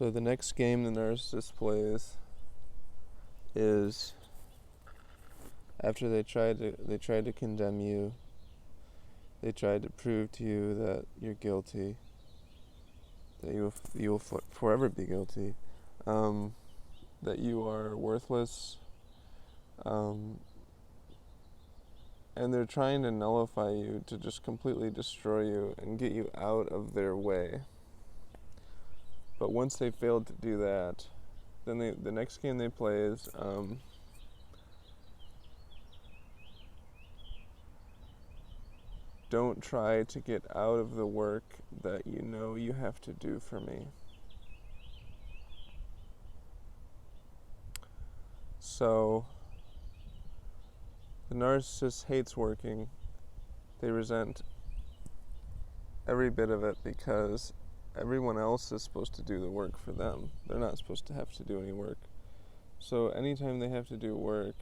So the next game the narcissist plays is after they tried to condemn you, they tried to prove to you that you're guilty, that you will forever be guilty, that you are worthless, and they're trying to nullify you, to just completely destroy you and get you out of their way. But once they failed to do that, then the next game they play is don't try to get out of the work that you know you have to do for me. So the narcissist hates working. They resent every bit of it because everyone else is supposed to do the work for them. They're not supposed to have to do any work. So anytime they have to do work,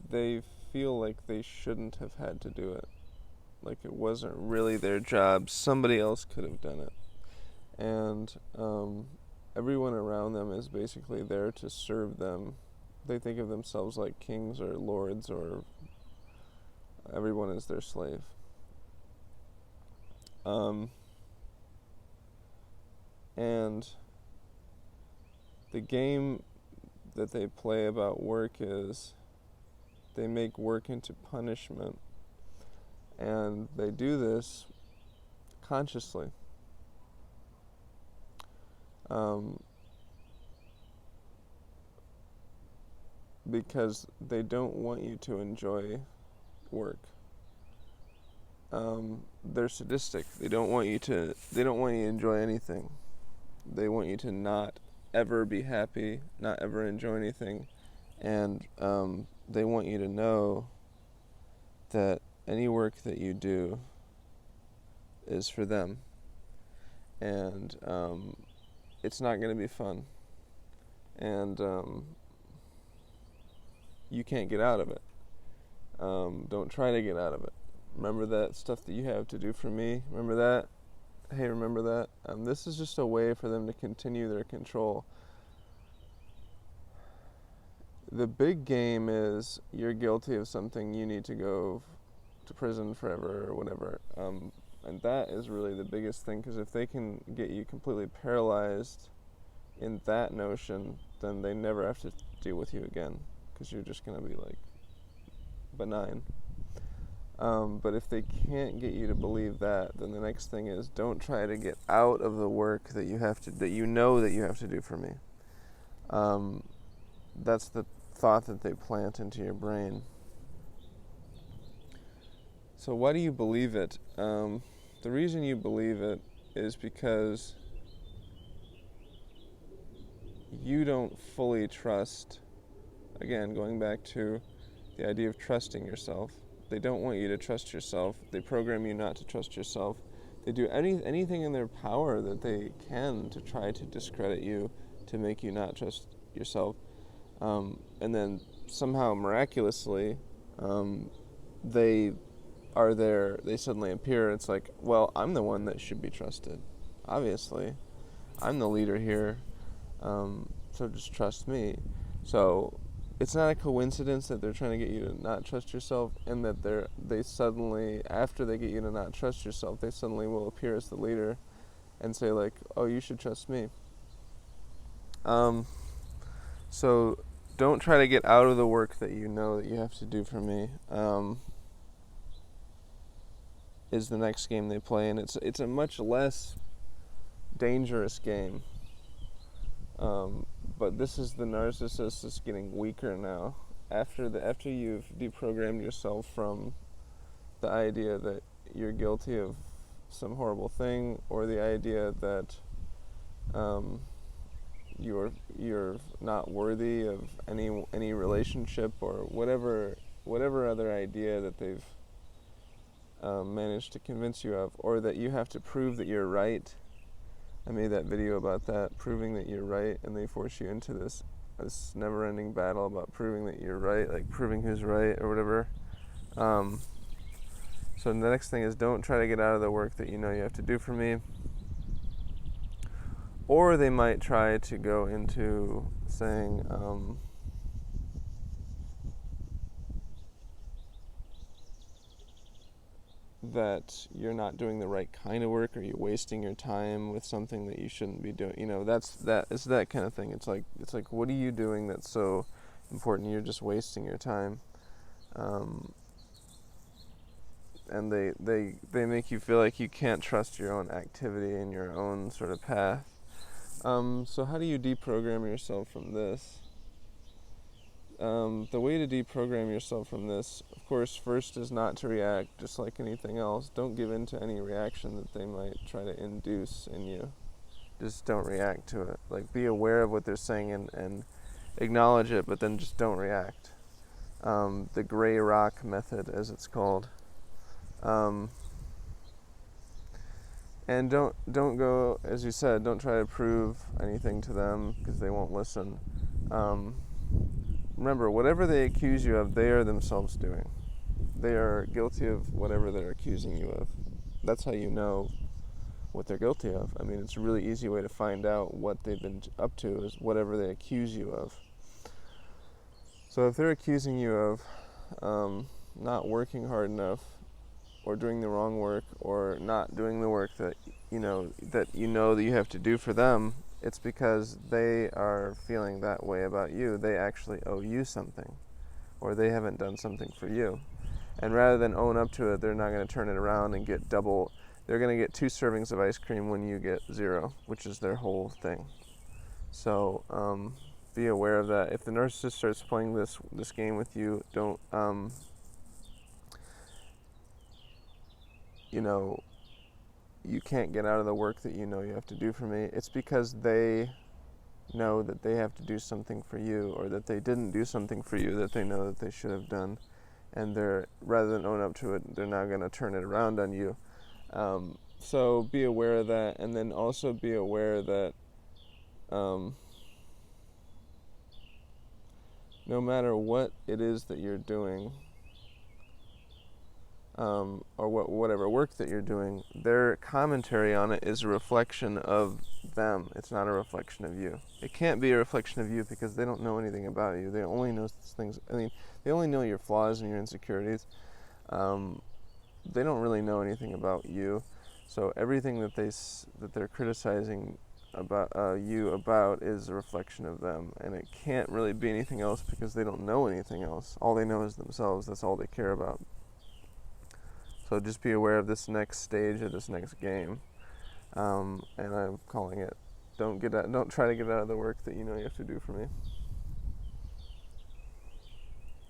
they feel like they shouldn't have had to do it. Like it wasn't really their job. Somebody else could have done it. And everyone around them is basically there to serve them. They think of themselves like kings or lords, or everyone is their slave. And the game that they play about work is they make work into punishment, and they do this consciously. Because they don't want you to enjoy work. They're sadistic. They don't want you to enjoy anything. They want you to not ever be happy, not ever enjoy anything, and they want you to know that any work that you do is for them, and it's not going to be fun, and you can't get out of it. Don't try to get out of it. Remember that stuff that you have to do for me? Remember that? Hey, remember that? This is just a way for them to continue their control. The big game is you're guilty of something, you need to go to prison forever or whatever. And that is really the biggest thing, because if they can get you completely paralyzed in that notion, then they never have to deal with you again, because you're just going to be like benign. But if they can't get you to believe that, then the next thing is don't try to get out of the work that you have to do for me. That's the thought that they plant into your brain. So why do you believe it? The reason you believe it is because you don't fully trust. Again, going back to the idea of trusting yourself. They don't want you to trust yourself. They program you not to trust yourself. They do anything in their power that they can to try to discredit you, to make you not trust yourself. And then somehow, miraculously, they are there. They suddenly appear. It's like, well, I'm the one that should be trusted. Obviously, I'm the leader here. So just trust me. So it's not a coincidence that they're trying to get you to not trust yourself, and that they suddenly, after they get you to not trust yourself, they suddenly will appear as the leader and say like, oh, you should trust me. So don't try to get out of the work that you know that you have to do for me, is the next game they play, and it's a much less dangerous game. But this is the narcissist that's getting weaker now. After you've deprogrammed yourself from the idea that you're guilty of some horrible thing, or the idea that you're not worthy of any relationship, or whatever other idea that they've managed to convince you of, or that you have to prove that you're right. I made that video about that, proving that you're right, and they force you into this never-ending battle about proving that you're right, like proving who's right or whatever. So the next thing is don't try to get out of the work that you know you have to do for me. or they might try to go into saying, that you're not doing the right kind of work, or you're wasting your time with something that you shouldn't be doing. It's that kind of thing. It's like, what are you doing that's so important? You're just wasting your time. And they make you feel like you can't trust your own activity and your own sort of path. So how do you deprogram yourself from this? The way to deprogram yourself from this, of course, first is not to react, just like anything else. Don't give in to any reaction that they might try to induce in you. Just don't react to it. Like, be aware of what they're saying and acknowledge it, but then just don't react. The gray rock method, as it's called. And don't go, as you said, don't try to prove anything to them, because they won't listen. Remember, whatever they accuse you of, they are themselves doing. They are guilty of whatever they're accusing you of. That's how you know what they're guilty of. I mean, it's a really easy way to find out what they've been up to, is whatever they accuse you of. So if they're accusing you of not working hard enough, or doing the wrong work, or not doing the work that you know that you have to do for them, it's because they are feeling that way about you. They actually owe you something, or they haven't done something for you. And rather than own up to it, they're not going to turn it around and get double. They're going to get 2 servings of ice cream when you get 0, which is their whole thing. So be aware of that. If the narcissist starts playing this game with you, don't you can't get out of the work that you have to do for me. It's because they know that they have to do something for you, or that they didn't do something for you that they know that they should have done, and they're, rather than own up to it, they're now going to turn it around on you. So be aware of that, and then also be aware that no matter what it is that you're doing, or whatever work that you're doing, their commentary on it is a reflection of them. It's not a reflection of you. It can't be a reflection of you, because they don't know anything about you. They only know things. I mean, they only know your flaws and your insecurities. They don't really know anything about you. So everything that they're criticizing about you about is a reflection of them, and it can't really be anything else, because they don't know anything else. All they know is themselves. That's all they care about. So just be aware of this next stage of this next game, and I'm calling it. Don't try to get out of the work that you have to do for me.